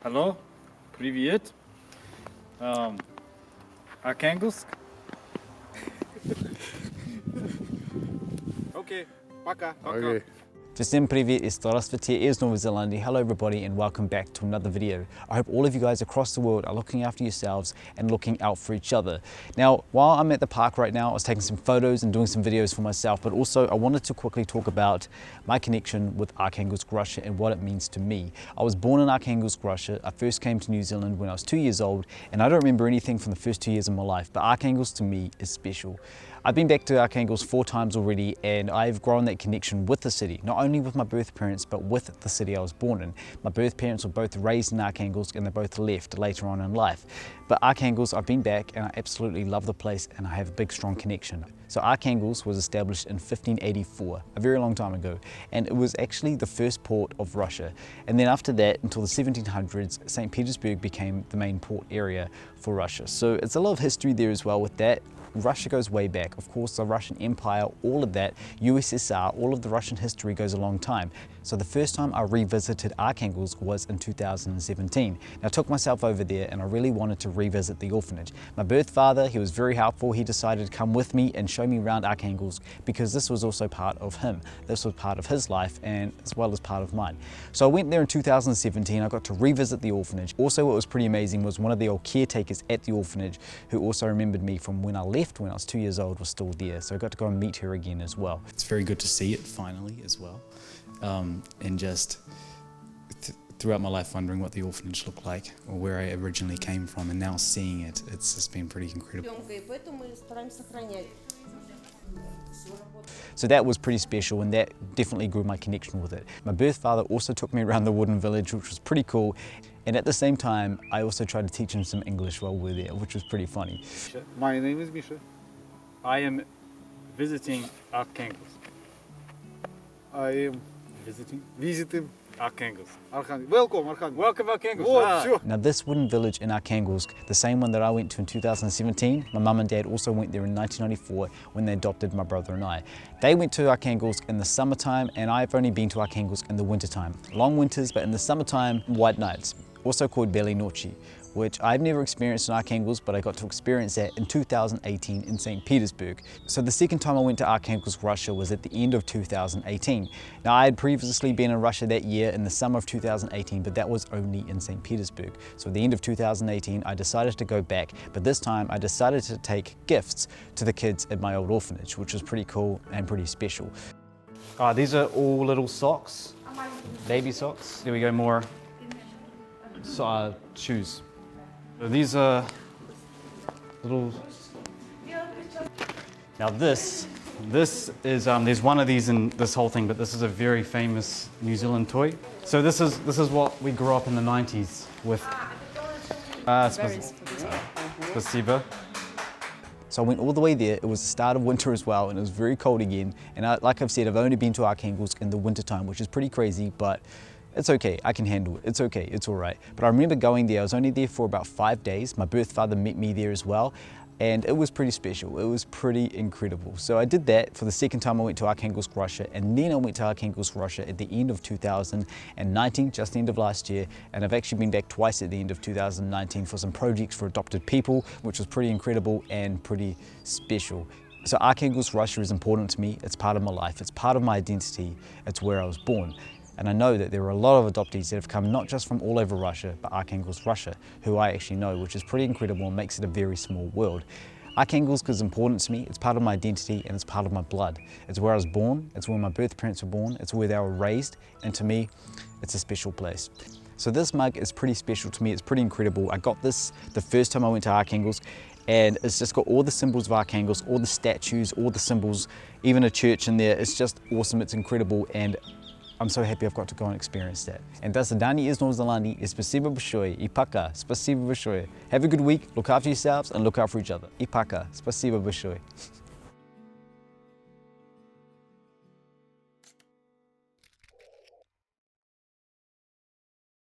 Hello, привет. Arkhangelsk. Okay, пока. Okay. Всем привет и здравствуйте из Новой Зеландии. Hello everybody and welcome back to another video. I hope all of you guys across the world are looking after yourselves and looking out for each other. Now, while I'm at the park right now, I was taking some photos and doing some videos for myself, but also I wanted to quickly talk about my connection with Arkhangelsk, Russia and what it means to me. I was born in Arkhangelsk, Russia. I first came to New Zealand when I was 2 years old, and I don't remember anything from the first 2 years of my life, but Arkhangelsk to me is special. I've been back to Arkhangelsk 4 times already, and I've grown that connection with the city, not only with my birth parents, but with the city I was born in. My birth parents were both raised in Arkhangelsk and they both left later on in life. But Arkhangelsk, I've been back and I absolutely love the place and I have a big, strong connection. So Arkhangelsk was established in 1584, a very long time ago, and it was actually the first port of Russia. And then after that, until the 1700s, St. Petersburg became the main port area for Russia. So it's a lot of history there as well with that. Russia goes way back. Of course, the Russian Empire, all of that, USSR, all of the Russian history goes a long time. So the first time I revisited Arkhangelsk was in 2017. Now, I took myself over there and I really wanted to revisit the orphanage. My birth father, he was very helpful. He decided to come with me and show me around Arkhangelsk because this was also part of him. This was part of his life and as well as part of mine. So I went there in 2017. I got to revisit the orphanage. Also, what was pretty amazing was one of the old caretakers at the orphanage who also remembered me from when I left when I was 2 years old was still there. So I got to go and meet her again as well. It's very good to see it finally as well. And just throughout my life wondering what the orphanage looked like or where I originally came from, and now seeing it, it's just been pretty incredible. So that was pretty special and that definitely grew my connection with it. My birth father also took me around the wooden village, which was pretty cool. And at the same time, I also tried to teach him some English while we were there, which was pretty funny. My name is Misha. I am visiting Arkhangelsk. I am visiting Arkhangelsk. Arkhangelsk. Welcome, Arkhangelsk. Welcome, Arkhangelsk. Oh, sure. Now this wooden village in Arkhangelsk, the same one that I went to in 2017, my mum and dad also went there in 1994 when they adopted my brother and I. They went to Arkhangelsk in the summertime and I've only been to Arkhangelsk in the wintertime. Long winters, but in the summertime, white nights, also called Beli Nochi, which I've never experienced in Arkhangelsk, but I got to experience that in 2018 in St. Petersburg. So the second time I went to Arkhangelsk, Russia was at the end of 2018. Now I had previously been in Russia that year in the summer of 2018, but that was only in St. Petersburg. So at the end of 2018, I decided to go back, but this time I decided to take gifts to the kids at my old orphanage, which was pretty cool and pretty special. These are all little socks, baby socks. There we go, more shoes. So these are little. Now this is there's one of these in this whole thing, but this is a very famous New Zealand toy. So this is what we grew up in the 90s with. Spasibo. So I went all the way there. It was the start of winter as well, and it was very cold again. And like I've said, I've only been to Arkhangelsk in the winter time, which is pretty crazy, but it's okay, I can handle it, it's okay, it's all right. But I remember going there, I was only there for about 5 days. My birth father met me there as well, and it was pretty special, it was pretty incredible. So I did that for the second time I went to Arkhangelsk, Russia, and then I went to Arkhangelsk, Russia at the end of 2019, just the end of last year, and I've actually been back twice at the end of 2019 for some projects for adopted people, which was pretty incredible and pretty special. So Arkhangelsk, Russia is important to me, it's part of my life, it's part of my identity, it's where I was born. And I know that there are a lot of adoptees that have come not just from all over Russia, but Arkhangelsk, Russia, who I actually know, which is pretty incredible and makes it a very small world. Arkhangelsk is important to me, it's part of my identity and it's part of my blood. It's where I was born, it's where my birth parents were born, it's where they were raised, and to me, it's a special place. So this mug is pretty special to me, it's pretty incredible. I got this the first time I went to Arkhangelsk, and it's just got all the symbols of Arkhangelsk, all the statues, all the symbols, even a church in there. It's just awesome, it's incredible, and I'm so happy I've got to go and experience that. And that's Dani из Новой Зеландии. И спасибо большое. И пока. Спасибо большое. Have a good week. Look after yourselves and look out for each other. И пока. Спасибо большое.